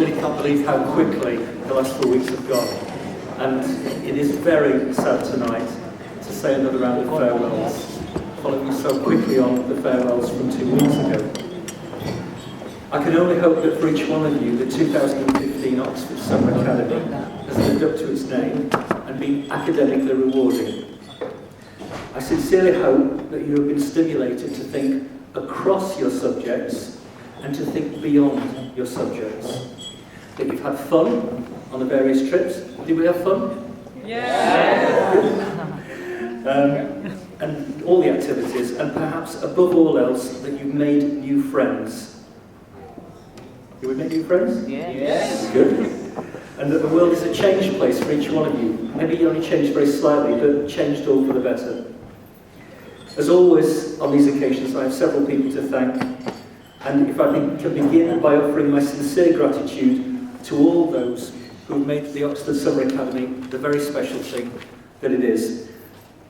really can't believe how quickly the last 4 weeks have gone. And it is very sad tonight to say another round of farewells, following so quickly on the farewells from 2 weeks ago. I can only hope that for each one of you, the 2015 Oxford Summer Academy has lived up to its name and been academically rewarding. I sincerely hope that you have been stimulated to think across your subjects and to think beyond your subjects. That you've had fun on the various trips. Did we have fun? Yeah! And all the activities, and perhaps above all else, that you've made new friends. Did we make new friends? Yes. Good. And that the world is a changed place for each one of you. Maybe you only changed very slightly, but changed all for the better. As always, on these occasions, I have several people to thank. And if I can begin by offering my sincere gratitude to all those who have made the Oxford Summer Academy the very special thing that it is.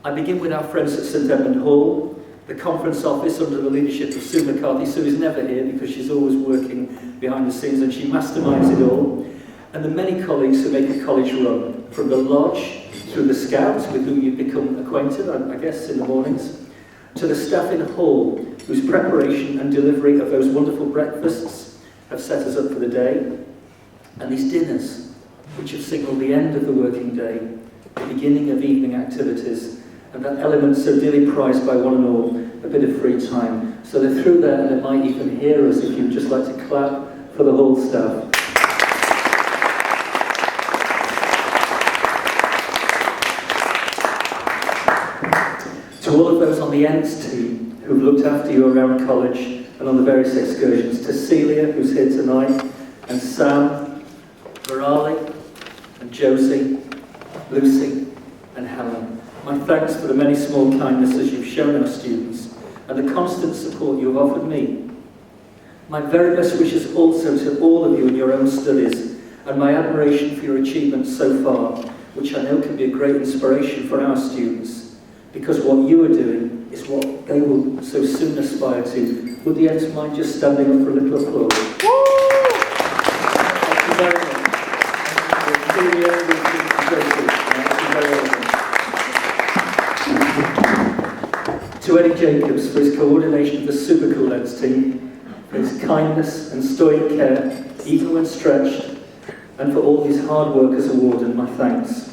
I begin with our friends at St Edmund Hall, the conference office under the leadership of Sue McCarthy. Sue is never here because she's always working behind the scenes and she masterminds it all. And the many colleagues who make a college run, from the lodge through the scouts with whom you've become acquainted, I guess, in the mornings, to the staff in Hall, whose preparation and delivery of those wonderful breakfasts have set us up for the day, and these dinners, which have signalled the end of the working day, the beginning of evening activities, and that element so dearly prized by one and all, a bit of free time. So they're through there and they might even hear us if you'd just like to clap for the Hall staff. To all of those on the Ents team who've looked after you around college and on the various excursions, to Celia, who's here tonight, and Sam, Morali, and Josie, Lucy, and Helen. My thanks for the many small kindnesses you've shown our students and the constant support you have offered me. My very best wishes also to all of you in your own studies and my admiration for your achievements so far, which I know can be a great inspiration for our students, because what you are doing is what they will so soon aspire to. Would the Ents mind just standing up for a little applause? Thank you very much. To Eddie Jacobs for his coordination of the super cool Ents team, for his kindness and stoic care, even when stretched, and for all his hard work as a warden, my thanks.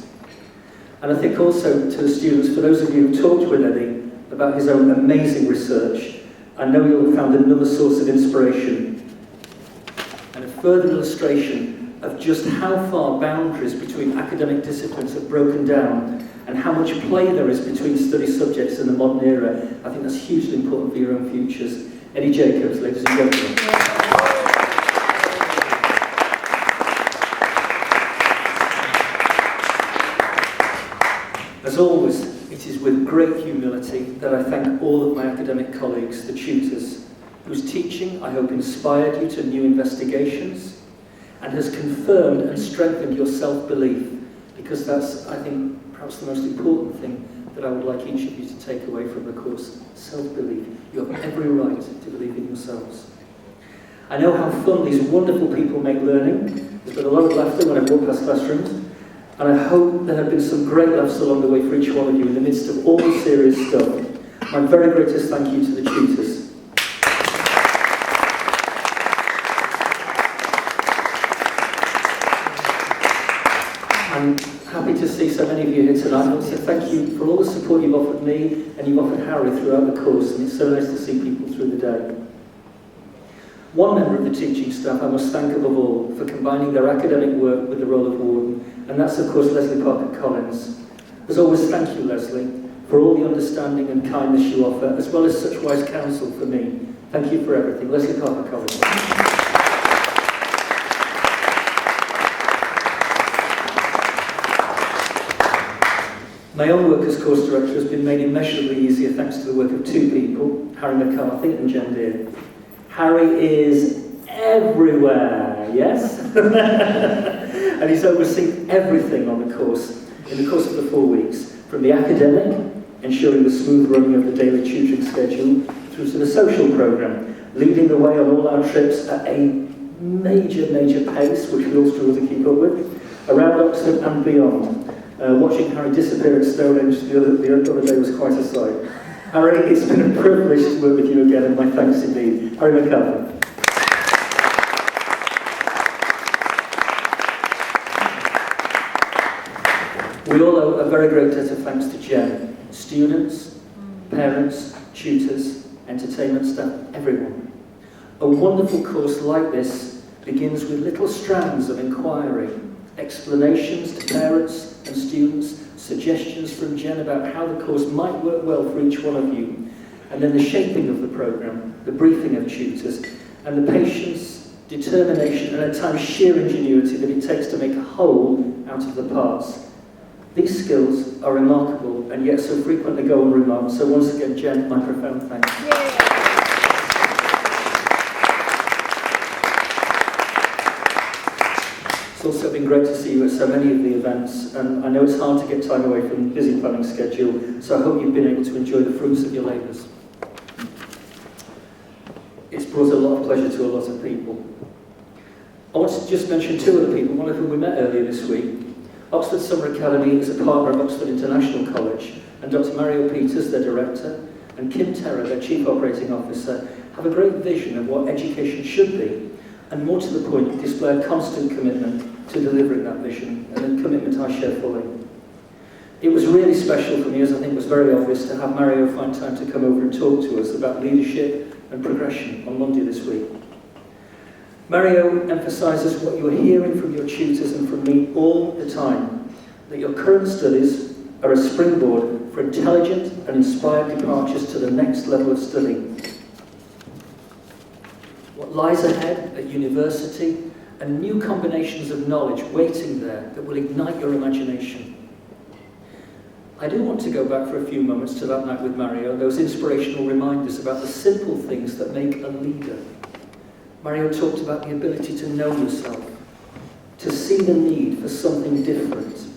And I think also to the students, for those of you who talked with Eddie about his own amazing research, I know you'll have found another source of inspiration and a further illustration of just how far boundaries between academic disciplines have broken down and how much play there is between study subjects in the modern era. I think that's hugely important for your own futures. Eddie Jacobs, ladies and gentlemen. As always, it is with great humility that I thank all of my academic colleagues, the tutors, whose teaching I hope inspired you to new investigations and has confirmed and strengthened your self-belief, because that's, I think, perhaps the most important thing that I would like each of you to take away from the course: self-belief. You have every right to believe in yourselves. I know how fun these wonderful people make learning. There's been a lot of laughter when I've walked past classrooms, and I hope there have been some great laughs along the way for each one of you in the midst of all the serious stuff. My very greatest thank you to the tutors. I'm happy to see so many of you here tonight. I want to say thank you for all the support you've offered me and you've offered Harry throughout the course, and it's so nice to see people through the day. One member of the teaching staff I must thank above all for combining their academic work with the role of warden, and that's of course Leslie Parker Collins. As always, thank you, Leslie, for all the understanding and kindness you offer, as well as such wise counsel for me. Thank you for everything. Leslie Parker Collins. My own work as course director has been made immeasurably easier thanks to the work of two people, Harry McCarthy and Jen Deere. Harry is everywhere, yes? And he's overseen everything on the course, in the course of the 4 weeks, from the academic, ensuring the smooth running of the daily tutoring schedule, through to the social programme, leading the way on all our trips at a major pace, which we all struggle to keep up with, around Oxford and beyond. Watching Harry disappear at Stonehenge the other day was quite a sight. Harry, it's been a privilege to work with you again, and my thanks indeed. Harry McCallum. We all owe a very great debt of thanks to Jen. Students, parents, tutors, entertainment staff, everyone. A wonderful course like this begins with little strands of inquiry, explanations to parents and students, suggestions from Jen about how the course might work well for each one of you, and then the shaping of the programme, the briefing of tutors, and the patience, determination, and at times sheer ingenuity that it takes to make a whole out of the parts. These skills are remarkable and yet so frequently go unremarked. So once again, Jen, my profound thanks. It's also been great to see you at so many of the events, and I know it's hard to get time away from the busy planning schedule, so I hope you've been able to enjoy the fruits of your labours. It's brought a lot of pleasure to a lot of people. I want to just mention two other people, one of whom we met earlier this week. Oxford Summer Academy is a partner of Oxford International College, and Dr. Mario Peters, their director, and Kim Terra, their chief operating officer, have a great vision of what education should be, and more to the point, display a constant commitment to delivering that vision, and a commitment I share fully. It was really special for me, as I think was very obvious, to have Mario find time to come over and talk to us about leadership and progression on Monday this week. Mario emphasises what you are hearing from your tutors and from me all the time, that your current studies are a springboard for intelligent and inspired departures to the next level of study. What lies ahead at university, and new combinations of knowledge waiting there that will ignite your imagination. I do want to go back for a few moments to that night with Mario, those inspirational reminders about the simple things that make a leader. Mario talked about the ability to know yourself, to see the need for something different,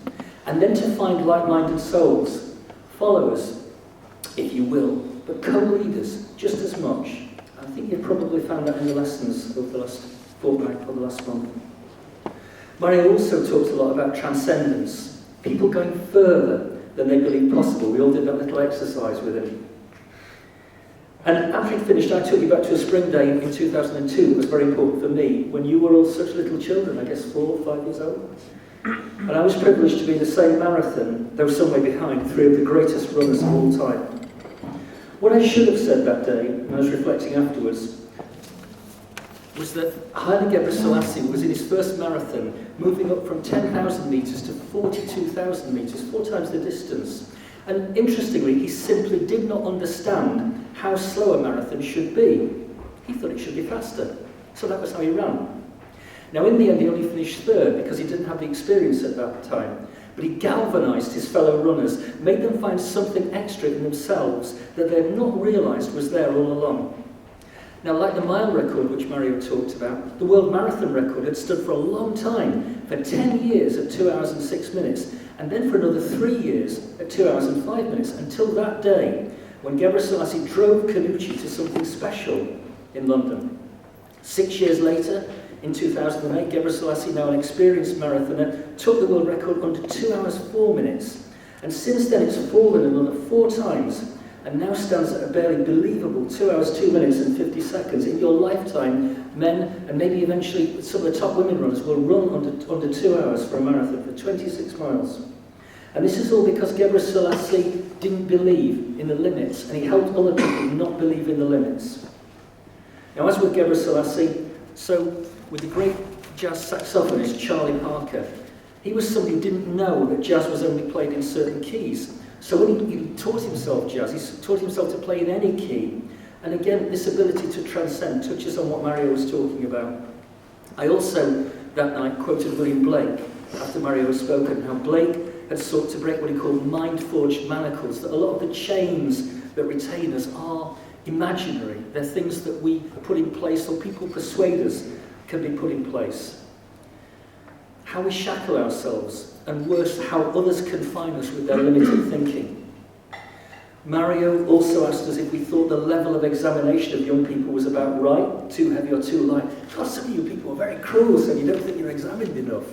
and then to find like-minded souls, followers, if you will, but co-leaders just as much. I think you've probably found that in the lessons of the last fortnight or the last month. Mario also talked a lot about transcendence, people going further than they believed possible. We all did that little exercise with him. And after he finished, I took you back to a spring day in 2002 that was very important for me, when you were all such little children, I guess 4 or 5 years old. And I was privileged to be in the same marathon, though some way behind, 3 of the greatest runners of all time. What I should have said that day, when I was reflecting afterwards, was that Haile Gebrselassie was in his first marathon, moving up from 10,000 metres to 42,000 metres, 4 times the distance. And interestingly, he simply did not understand how slow a marathon should be. He thought it should be faster. So that was how he ran. Now in the end, he only finished 3rd because he didn't have the experience at that time. But he galvanised his fellow runners, made them find something extra in themselves that they had not realised was there all along. Now, like the mile record, which Mario talked about, the world marathon record had stood for a long time, for 10 years at 2 hours and 6 minutes, and then for another 3 years at 2 hours and 5 minutes, until that day, when Gebrselassie drove Kanuchi to something special in London. 6 years later, in 2008, Gebrselassie, now an experienced marathoner, took the world record under 2 hours 4 minutes. And since then, it's fallen another 4 times, and now stands at a barely believable 2 hours 2 minutes and 50 seconds. In your lifetime, men, and maybe eventually some of the top women runners, will run under 2 hours for a marathon, for 26 miles. And this is all because Gebrselassie didn't believe in the limits, and he helped other people not believe in the limits. Now, as with Gebrselassie, so with the great jazz saxophonist Charlie Parker, he was somebody who didn't know that jazz was only played in certain keys. So when he taught himself jazz, he taught himself to play in any key. And again, this ability to transcend touches on what Mario was talking about. I also, that night, quoted William Blake, after Mario had spoken, how Blake had sought to break what he called mind-forged manacles, that a lot of the chains that retain us are imaginary. They're things that we put in place, or people persuade us can be put in place. How we shackle ourselves, and worse, how others confine us with their limited thinking. Mario also asked us if we thought the level of examination of young people was about right, too heavy or too light. God, some of you people are very cruel, so you don't think you're examined enough.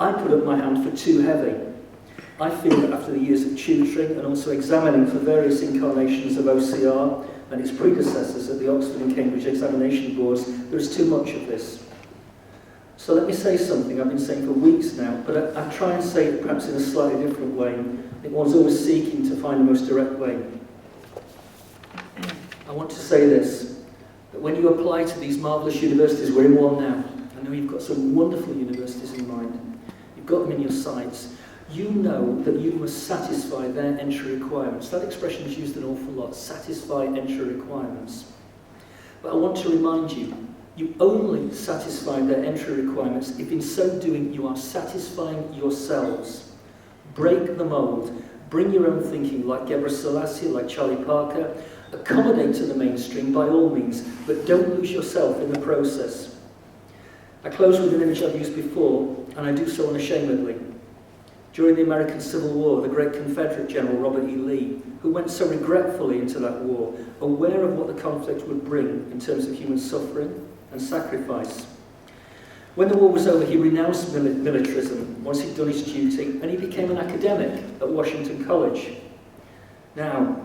I put up my hand for too heavy. I feel that after the years of tutoring and also examining for various incarnations of OCR and its predecessors at the Oxford and Cambridge examination boards, there is too much of this. So let me say something I've been saying for weeks now, but I try and say it perhaps in a slightly different way. I think one's always seeking to find the most direct way. I want to say this, that when you apply to these marvellous universities, we're in one now. I know you've got some wonderful universities in mind. You've got them in your sights. You know that you must satisfy their entry requirements. That expression is used an awful lot, satisfy entry requirements. But I want to remind you, you only satisfy their entry requirements if in so doing you are satisfying yourselves. Break the mould, bring your own thinking like Gebre Selassie, like Charlie Parker, accommodate to the mainstream by all means, but don't lose yourself in the process. I close with an image I've used before, and I do so unashamedly. During the American Civil War, the great Confederate General Robert E. Lee, who went so regretfully into that war, aware of what the conflict would bring in terms of human suffering and sacrifice. When the war was over, he renounced militarism once he'd done his duty, and he became an academic at Washington College. Now,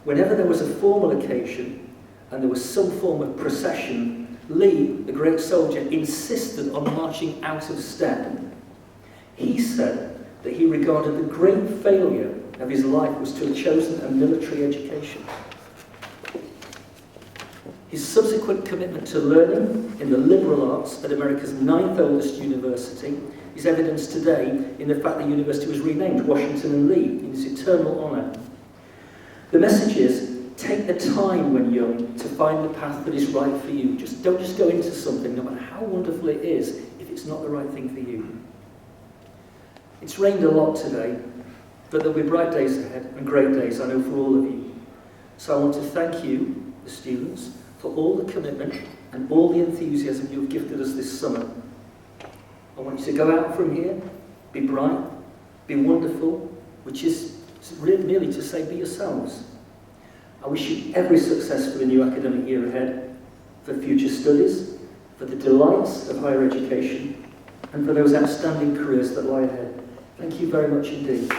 whenever there was a formal occasion and there was some form of procession, Lee, the great soldier, insisted on marching out of step. He said that he regarded the great failure of his life was to have chosen a military education. His subsequent commitment to learning in the liberal arts at America's 9th oldest university is evidenced today in the fact the university was renamed Washington and Lee in his eternal honour. The message is, take the time when young to find the path that is right for you. Don't just go into something, no matter how wonderful it is, if it's not the right thing for you. It's rained a lot today, but there'll be bright days ahead and great days, I know, for all of you. So I want to thank you, the students, for all the commitment and all the enthusiasm you've gifted us this summer. I want you to go out from here, be bright, be wonderful, which is merely to say be yourselves. I wish you every success for the new academic year ahead, for future studies, for the delights of higher education, and for those outstanding careers that lie ahead. Thank you very much indeed.